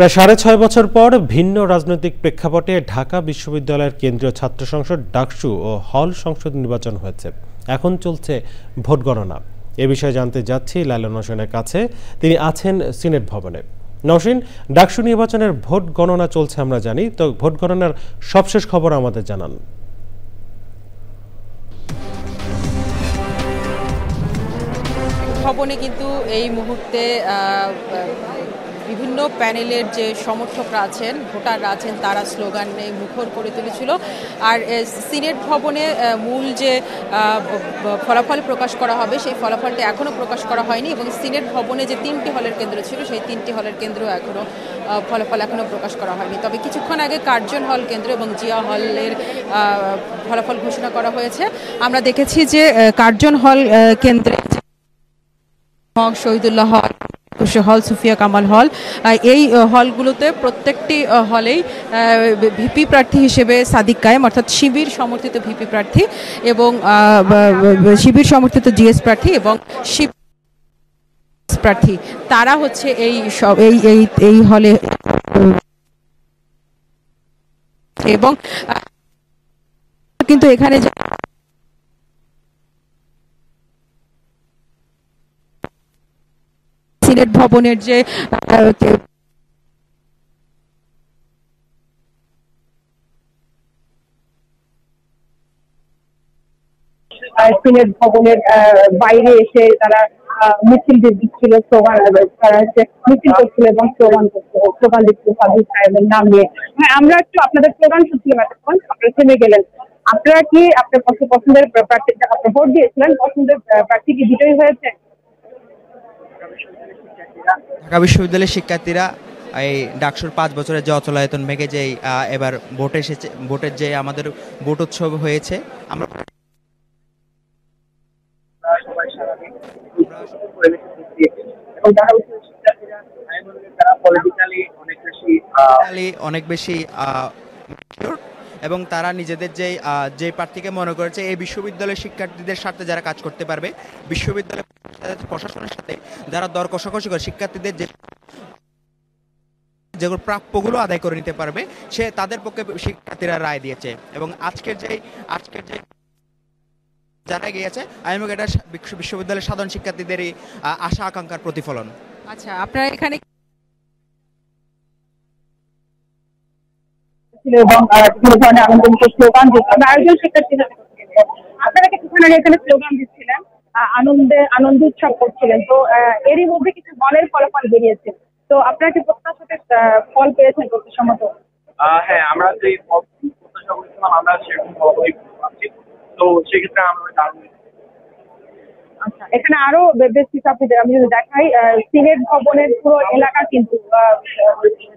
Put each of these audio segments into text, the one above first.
প্রায় ৬.৫ বছর পর ভিন্ন রাজনৈতিক প্রেক্ষাপটে ঢাকা বিশ্ববিদ্যালয়ের কেন্দ্রীয় ছাত্র সংসদ ডাকসু ও হল সংসদ নির্বাচন হয়েছে। এখন চলছে ভোট গণনা। এ বিষয়ে জানতে যাচ্ছি লায়লা নওশীনের কাছে। তিনি আছেন সিনেট ভবনে। নওশীন, ডাকসু নির্বাচনের ভোট গণনা চলছে আমরা জানি, তো ভোট গণনার সবশেষ খবর আমাদের জানান। ভবনে কিন্তু এই মুহূর্তে বিভিন্ন প্যানেলের যে সমর্থকরা আছেন, ভোটাররা আছেন, তারা স্লোগানে মুখর করে তুলেছিল। আর সিনেট ভবনে মূল যে ফলাফল প্রকাশ করা হবে সেই ফলাফলটা এখনও প্রকাশ করা হয়নি, এবং সিনেট ভবনে যে 3টি হলের কেন্দ্র ছিল সেই 3টি হলের কেন্দ্র ফলাফল এখনও প্রকাশ করা হয়নি। তবে কিছুক্ষণ আগে কার্জন হল কেন্দ্র এবং জিয়া হলের ফলাফল ঘোষণা করা হয়েছে। আমরা দেখেছি যে কার্জন হল কেন্দ্রে শহীদুল্লাহ হল, সুফিয়া কামাল হল, এই হলগুলোতে প্রত্যেকটি হলেই ভিপি প্রার্থী হিসেবে সাদিক কায়েম অর্থাৎ শিবির সমর্থিত ভিপি প্রার্থী এবং শিবির সমর্থিত জিএস প্রার্থী এবং প্রার্থী তারা হচ্ছে এই হলে, এবং কিন্তু এখানে সিনেট ভবনের যে সিনেট ভবনের বাইরে এসে তারা মিছিল দিচ্ছিল, তারা মিছিল করছিল এবং স্লোগান দিচ্ছিল সাদিক সাহেবের নাম নিয়ে। আমরা একটু আপনাদের স্লোগান শুনছিলাম এতক্ষণ, আপনারা থেমে গেলেন। আপনারা কি আপনার পছন্দের প্রার্থী, আপনার ভোট দিয়েছিলেন, পছন্দের প্রার্থী কি বিজয়ী হয়েছে? ঢাকা বিশ্ববিদ্যালয়ের শিক্ষার্থীরা এই ডাকসুর 5 বছরের যে অচলায়তন ভেঙে যে এবার ভোটে এসেছে, ভোটের যে আমাদের ভোট উৎসব হয়েছে, আমরা অনেক বেশি এবং তারা নিজেদের যে প্রার্থীকে মনে করেছে এই বিশ্ববিদ্যালয়ের শিক্ষার্থীদের স্বার্থে যারা কাজ করতে পারবে, বিশ্ববিদ্যালয় প্রশাসনের সাথে যারা দর কষাকষি করে শিক্ষার্থীদের যেগুলো প্রাপ্যগুলো আদায় করে নিতে পারবে, সে তাদের পক্ষে শিক্ষার্থীরা রায় দিয়েছে। এবং আজকের যে জানা গিয়েছে আমি এটা বিশ্ববিদ্যালয়ের সাধারণ শিক্ষার্থীদেরই আশা আকাঙ্ক্ষার প্রতিফলন। আচ্ছা, আপনারা এখানে এবং বিভিন্ন ধরনের আনন্দমুখর স্লোগান দিচ্ছিলেন, আয়োজন শিক্ষার্থীরা আপনারা কিছুক্ষণ আগে এখানে স্লোগান দিচ্ছিলেন, আনন্দ উৎসব করছিলেন। তো এরই মধ্যে কিছু হলের ফলাফল বেরিয়েছে, তো আপনারা কি প্রত্যাশিত ফল পেয়েছেন প্রতিসম্মত? হ্যাঁ, আমরা যে প্রত্যাশা করেছিলাম আমরা সেরকম ফলাফলই পাচ্ছি, তো সেক্ষেত্রে আমরা দারুণ। আচ্ছা, এখানে আরো বেশ কিছু আমি যদি দেখাই, সিনেট ভবনের পুরো এলাকা কিন্তু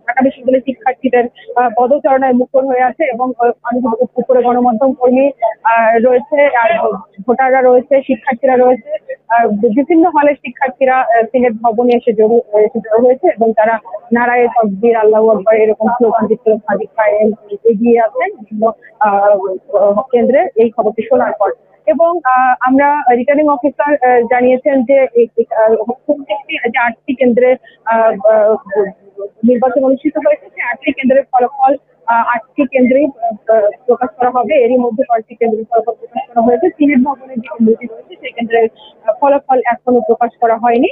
ঢাকা বিশ্ববিদ্যালয়ের শিক্ষার্থীদের পদচারণায় মুখর হয়ে আছে, এবং অনেক উপরে গণমাধ্যম কর্মী রয়েছে, আর ভোটাররা রয়েছে, শিক্ষার্থীরা রয়েছে। বিভিন্ন হলের শিক্ষার্থীরা সিনেট ভবনে এসে জড়ো হয়েছে এবং তারা নারায়ে তাকবীর, আল্লাহু আকবার এরকম স্লোগান দিচ্ছিল। সাদিক কায়েম এগিয়ে আছেন বিভিন্ন কেন্দ্রে এই খবরটি শোনার পর। এবং আমরা রিটার্নিং অফিসার জানিয়েছেন যে প্রত্যেকটি যে 8টি কেন্দ্রে নির্বাচন অনুষ্ঠিত হয়েছে, সেই 8টি কেন্দ্রের ফলাফল 8টি কেন্দ্রেই প্রকাশ করা হবে। এরই মধ্যে কয়েকটি কেন্দ্রের ফলাফল প্রকাশ করা হয়েছে। সিনেট ভবনের যে কেন্দ্রটি রয়েছে সেই কেন্দ্রের ফলাফল এখনো প্রকাশ করা হয়নি।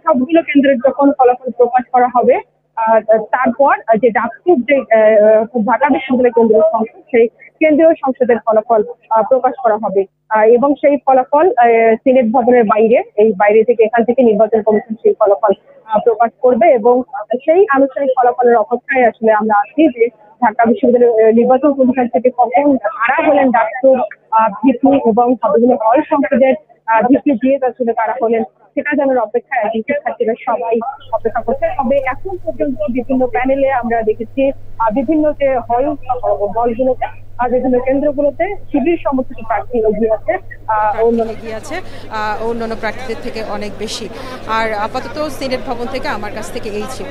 সবগুলো কেন্দ্রের যখন ফলাফল প্রকাশ করা হবে তারপর যে ডাকসুর যে ঢাকা বিশ্ববিদ্যালয় কেন্দ্রীয় সংসদ, সেই কেন্দ্রীয় সংসদের ফলাফল প্রকাশ করা হবে, এবং সেই ফলাফল সিনেট ভবনের বাইরে থেকে এখান থেকে নির্বাচন কমিশন সেই ফলাফল প্রকাশ করবে। এবং সেই আনুষ্ঠানিক ফলাফলের অপেক্ষায় আসলে আমরা আছি যে ঢাকা বিশ্ববিদ্যালয়ের নির্বাচন কমিশন থেকে কখন কারা হলেন ডাকসুর ভিপি এবং বিভিন্ন হল সংসদের ভিপি দিয়ে আসলে কারা হলেন সেটা জানার অপেক্ষায় আছে। শিক্ষার্থীরা সবাই অপেক্ষা করছে। তবে এখন পর্যন্ত বিভিন্ন প্যানেলে আমরা দেখেছি বিভিন্ন যে হলগুলোতে বিভিন্ন কেন্দ্রগুলোতে শিবির সমর্থিত প্রার্থী এগিয়ে আছে, অন্যান্য প্রার্থীদের থেকে অনেক বেশি। আর আপাতত সিনেট ভবন থেকে আমার কাছ থেকে এই ছিল।